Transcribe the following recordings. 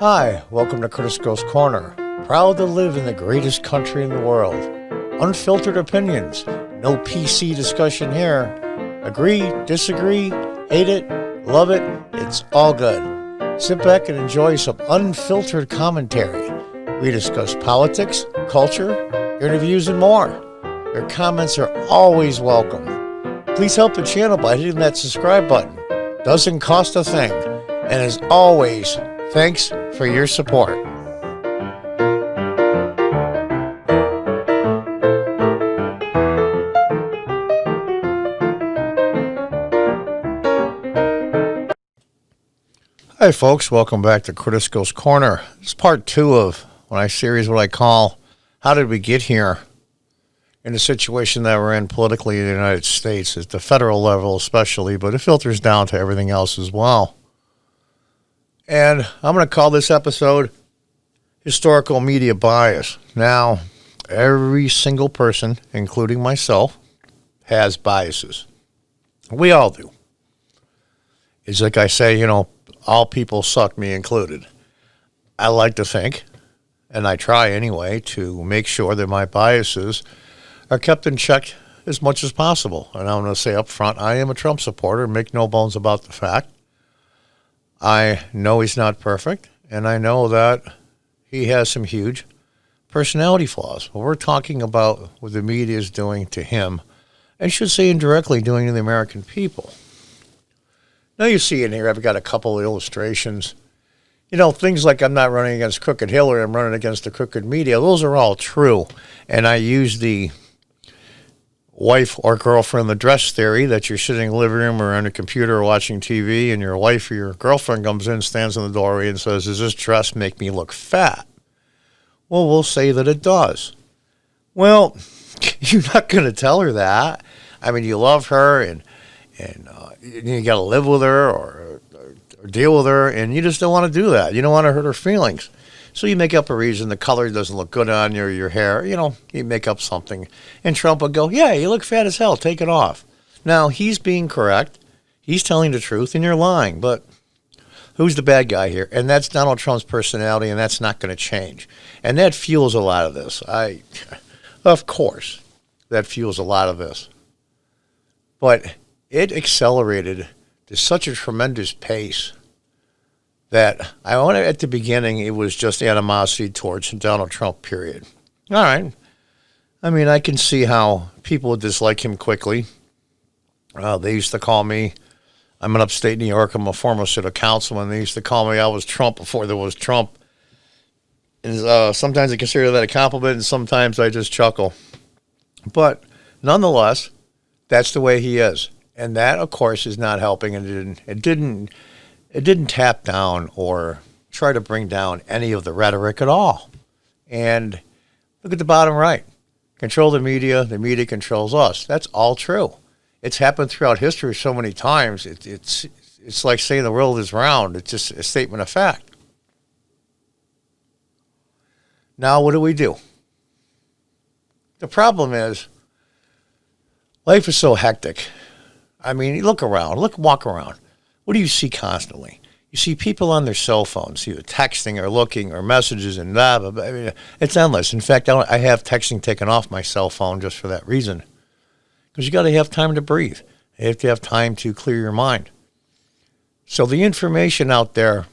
Hi, welcome to Crisco's Corner. Proud to live in the greatest country in the world. Unfiltered opinions, no PC discussion here. Agree, disagree, hate it, love it, it's all good. Sit back and enjoy some unfiltered commentary. We discuss politics, culture, interviews, and more. Your comments are always welcome. Please help the channel by hitting that subscribe button. Doesn't cost a thing. And as always, thanks for your support. Hi folks, welcome back to Crisco's Corner. This is part 2 of my series, what I call How Did We Get Here? In the situation that we're in politically in the United States, at the federal level especially, but it filters down to everything else as well. And I'm going to call this episode Historical Media Bias. Now, every single person, including myself, has biases. We all do. It's like I say, all people suck, me included. I like to think, and I try anyway, to make sure that my biases are kept in check as much as possible. And I'm going to say up front, I am a Trump supporter, make no bones about the fact. I know he's not perfect, and I know that he has some huge personality flaws. What we're talking about what the media is doing to him, and should say indirectly doing to the American people. Now you see in here, I've got a couple of illustrations. Things like I'm not running against crooked Hillary, I'm running against the crooked media. Those are all true, and I use the wife or girlfriend the dress theory that you're sitting in the living room or on a computer watching TV and your wife or your girlfriend comes in, stands in the doorway and says, "Does this dress make me look fat?" Well, we'll say that it does. Well, you're not going to tell her that. I mean, you love her and you got to live with her or deal with her, and you just don't want to do that. You don't want to hurt her feelings. So you make up a reason. The color doesn't look good on your hair. You make up something. And Trump would go, "Yeah, you look fat as hell. Take it off." Now, he's being correct. He's telling the truth, and you're lying. But who's the bad guy here? And that's Donald Trump's personality, and that's not going to change. And that fuels a lot of this. Of course, that fuels a lot of this. But it accelerated to such a tremendous pace that at the beginning, it was just animosity towards Donald Trump, period. All right. I mean, I can see how people would dislike him quickly. They used to call me, I'm in upstate New York, I'm a former city councilman. They used to call me, I was Trump before there was Trump. And sometimes I consider that a compliment, and sometimes I just chuckle. But nonetheless, that's the way he is. And that, of course, is not helping, and it didn't tap down or try to bring down any of the rhetoric at all. And look at the bottom right. Control the media controls us. That's all true. It's happened throughout history so many times. It's like saying the world is round. It's just a statement of fact. Now, what do? The problem is, life is so hectic. I mean, walk around. What do you see constantly? You see people on their cell phones, either texting or looking or messages and blah, blah, blah. I mean, it's endless. In fact, I have texting taken off my cell phone just for that reason. Because you got to have time to breathe. You have to have time to clear your mind. So the information out there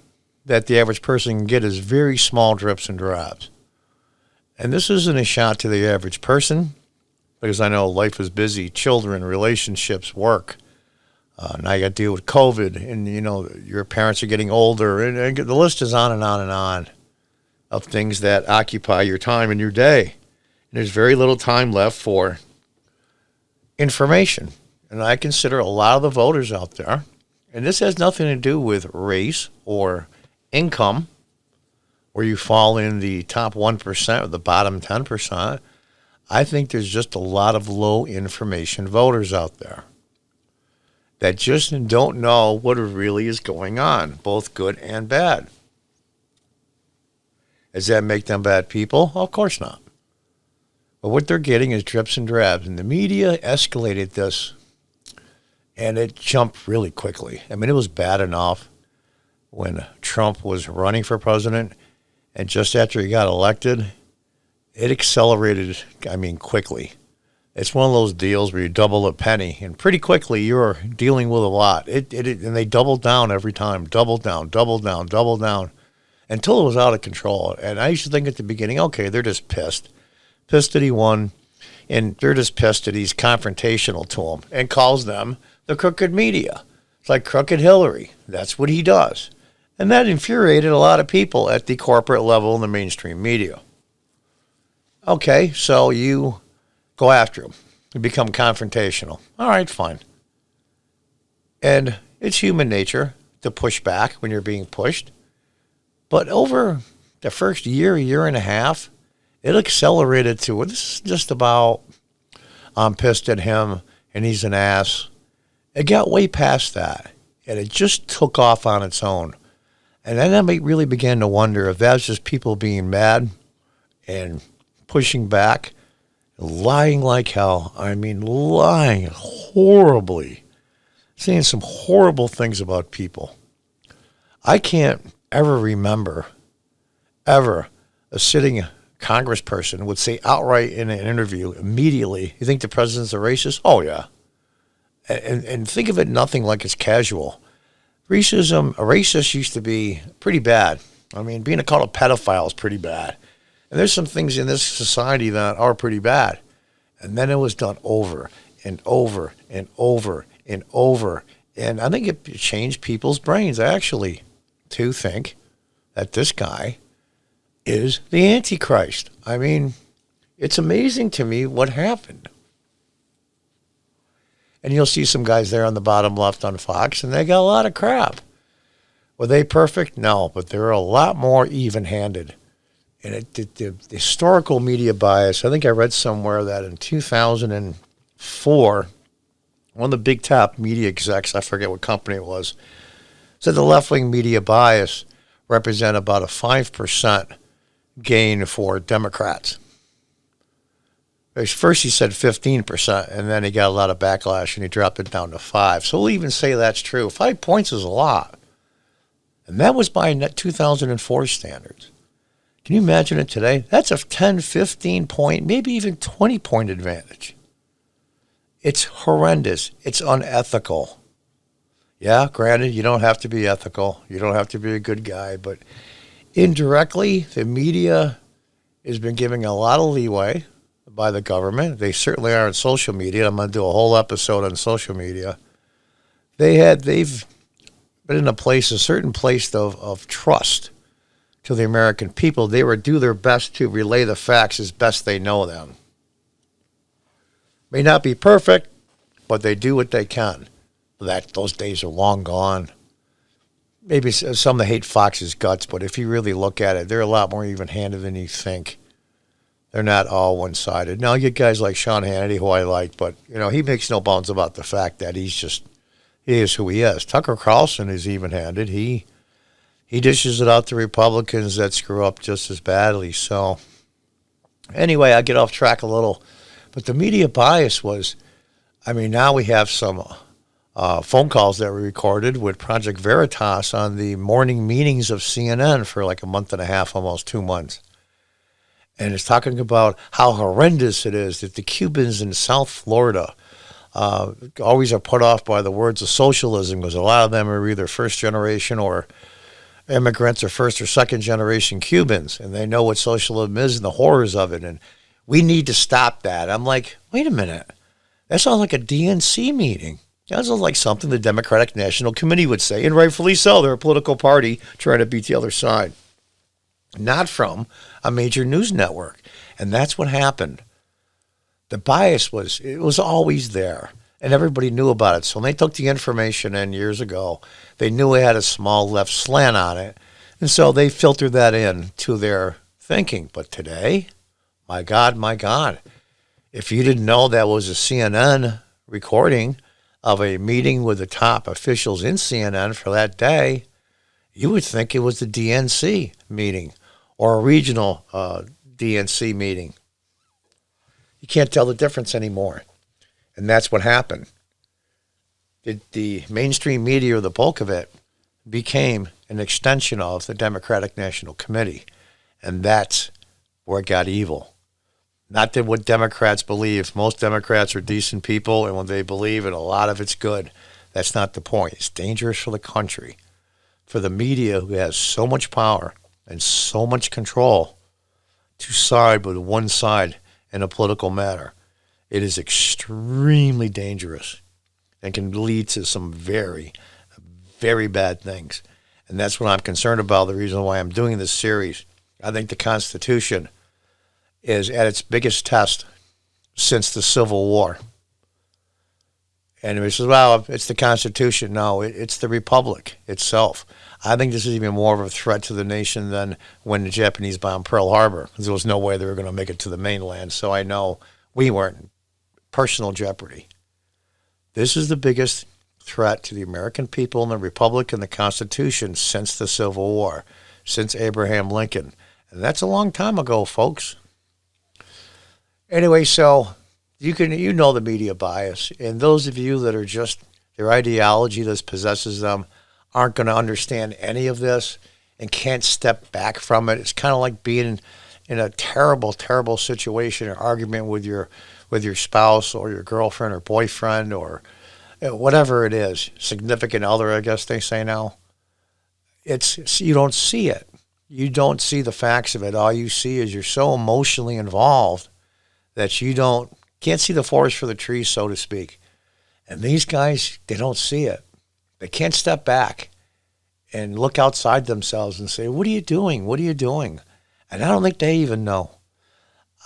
that the average person can get is very small drips and drabs. And this isn't a shot to the average person, because I know life is busy, children, relationships, work. Now you got to deal with COVID, and your parents are getting older, and the list is on and on and on of things that occupy your time and your day. And there's very little time left for information. And I consider a lot of the voters out there, and this has nothing to do with race or income, where you fall in the top 1% or the bottom 10%. I think there's just a lot of low information voters out there that just don't know what really is going on, both good and bad. Does that make them bad people? Of course not. But what they're getting is drips and drabs. And the media escalated this, and it jumped really quickly. I mean, it was bad enough when Trump was running for president, and just after he got elected, it accelerated, quickly. It's one of those deals where you double a penny, and pretty quickly you're dealing with a lot. And they doubled down every time, doubled down, until it was out of control. And I used to think at the beginning, okay, they're just pissed that he won, and they're just pissed that he's confrontational to them and calls them the crooked media. It's like crooked Hillary. That's what he does. And that infuriated a lot of people at the corporate level in the mainstream media. Okay, so you go after him. You become confrontational. All right, fine. And it's human nature to push back when you're being pushed. But over the first year and a half, it accelerated to, well, this is just about, I'm pissed at him and he's an ass. It got way past that. And it just took off on its own. And then I really began to wonder if that's just people being mad and pushing back, lying like hell. Lying horribly, saying some horrible things about people. I can't ever remember a sitting congressperson would say outright in an interview immediately, you think the president's a racist? Oh, yeah. And think of it nothing like it's casual. Racism, a racist used to be pretty bad. Being called a pedophile is pretty bad. And there's some things in this society that are pretty bad. And then it was done over and over and over and over. And I think it changed people's brains, actually, to think that this guy is the Antichrist. It's amazing to me what happened. And you'll see some guys there on the bottom left on Fox, and they got a lot of crap. Were they perfect? No, but they're a lot more even-handed. And the historical media bias, I think I read somewhere that in 2004, one of the big top media execs, I forget what company it was, said the left-wing media bias represent about a 5% gain for Democrats. First he said 15%, and then he got a lot of backlash, and he dropped it down to 5%. So we'll even say that's true. 5 points is a lot. And that was by 2004 standards. Can you imagine it today? That's a 10, 15 point, maybe even 20 point advantage. It's horrendous. It's unethical. Yeah, granted, you don't have to be ethical. You don't have to be a good guy. But indirectly, the media has been giving a lot of leeway by the government. They certainly are on social media. I'm going to do a whole episode on social media. They've been in a certain place of trust to the American people. They would do their best to relay the facts as best they know them. May not be perfect, but they do what they can. Those days are long gone. Maybe some that hate Fox's guts, but if you really look at it, they're a lot more even-handed than you think. They're not all one-sided. Now, you get guys like Sean Hannity, who I like, but he makes no bones about the fact that he is who he is. Tucker Carlson is even-handed. He dishes it out to Republicans that screw up just as badly. So, anyway, I get off track a little. But the media bias was, now we have some phone calls that were recorded with Project Veritas on the morning meetings of CNN for like a month and a half, almost 2 months. And it's talking about how horrendous it is that the Cubans in South Florida always are put off by the words of socialism, because a lot of them are either first generation or immigrants or first or second generation Cubans, and they know what socialism is and the horrors of it. And we need to stop that. I'm like, wait a minute. That sounds like a DNC meeting. That sounds like something the Democratic National Committee would say, and rightfully so. They're a political party trying to beat the other side. Not from a major news network. And that's what happened. The bias was always there, and everybody knew about it. So when they took the information in years ago, they knew it had a small left slant on it, and so they filtered that in to their thinking. But today, my God, if you didn't know that was a CNN recording of a meeting with the top officials in CNN for that day, you would think it was the DNC meeting or a regional DNC meeting. You can't tell the difference anymore. And that's what happened. The mainstream media, or the bulk of it, became an extension of the Democratic National Committee. And that's where it got evil. Not that what Democrats believe. Most Democrats are decent people, and when they believe in a lot of it's good. That's not the point. It's dangerous for the country, for the media who has so much power and so much control to side with one side in a political matter. It is extremely dangerous and can lead to some very, very bad things. And that's what I'm concerned about, the reason why I'm doing this series. I think the Constitution is at its biggest test since the Civil War. And he says, well, it's the Constitution. No, it's the Republic itself. I think this is even more of a threat to the nation than when the Japanese bombed Pearl Harbor, because there was no way they were going to make it to the mainland. So I know we weren't in personal jeopardy. This is the biggest threat to the American people and the Republic and the Constitution since the Civil War, since Abraham Lincoln. And that's a long time ago, folks. Anyway, so you know the media bias, and those of you that are just their ideology that possesses them aren't going to understand any of this and can't step back from it. It's kind of like being in a terrible, terrible situation or argument with your spouse or your girlfriend or boyfriend or whatever it is, significant other, I guess they say now. You don't see it. You don't see the facts of it. All you see is you're so emotionally involved that you can't see the forest for the trees, so to speak. And these guys, they don't see it. They can't step back and look outside themselves and say, what are you doing? What are you doing? And I don't think they even know.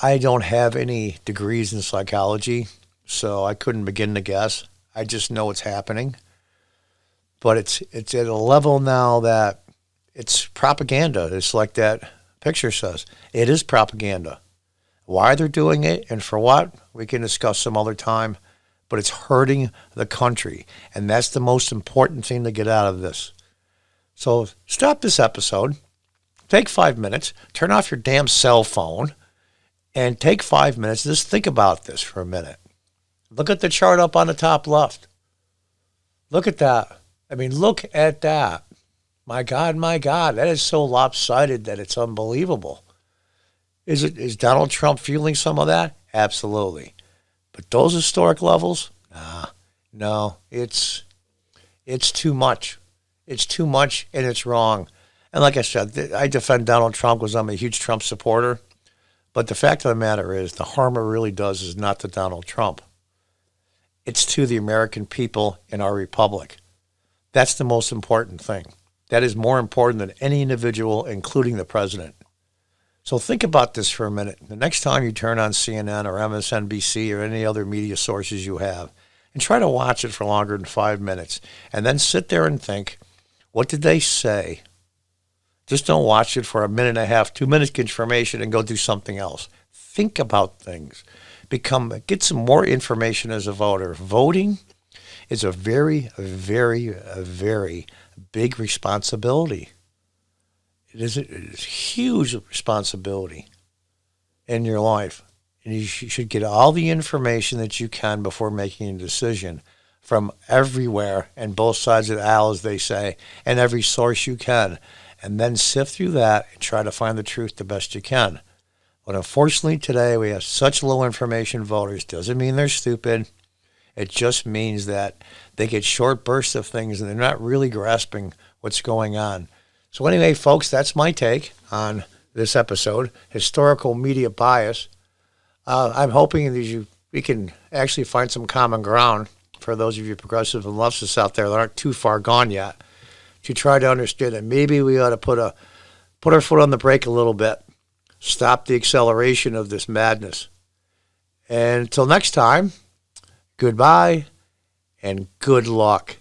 I don't have any degrees in psychology, so I couldn't begin to guess. I just know it's happening. But it's at a level now that it's propaganda. It's like that picture says. It is propaganda. Why they're doing it and for what, we can discuss some other time. But it's hurting the country. And that's the most important thing to get out of this. So stop this episode. Take 5 minutes. Turn off your damn cell phone. And take 5 minutes. Just think about this for a minute. Look at the chart up on the top left. Look at that. I mean, look at that. My God, that is so lopsided that it's unbelievable. Is Donald Trump feeling some of that? Absolutely. But those historic levels? No, it's too much. It's too much, and it's wrong. And like I said, I defend Donald Trump because I'm a huge Trump supporter. But the fact of the matter is, the harm it really does is not to Donald Trump. It's to the American people in our republic. That's the most important thing. That is more important than any individual, including the president. So think about this for a minute. The next time you turn on CNN or MSNBC or any other media sources you have, and try to watch it for longer than 5 minutes, and then sit there and think, what did they say? Just don't watch it for a minute and a half, 2 minutes information, and go do something else. Think about things. Get some more information as a voter. Voting is a very, very, very big responsibility. It is a huge responsibility in your life. And you should get all the information that you can before making a decision from everywhere and both sides of the aisle, as they say, and every source you can. And then sift through that and try to find the truth the best you can. But unfortunately today we have such low information voters. Doesn't mean they're stupid. It just means that they get short bursts of things and they're not really grasping what's going on. So anyway, folks, that's my take on this episode, historical media bias. I'm hoping that we can actually find some common ground for those of you progressive and leftists out there that aren't too far gone yet, to try to understand that maybe we ought to put our foot on the brake a little bit, stop the acceleration of this madness. And until next time, goodbye and good luck.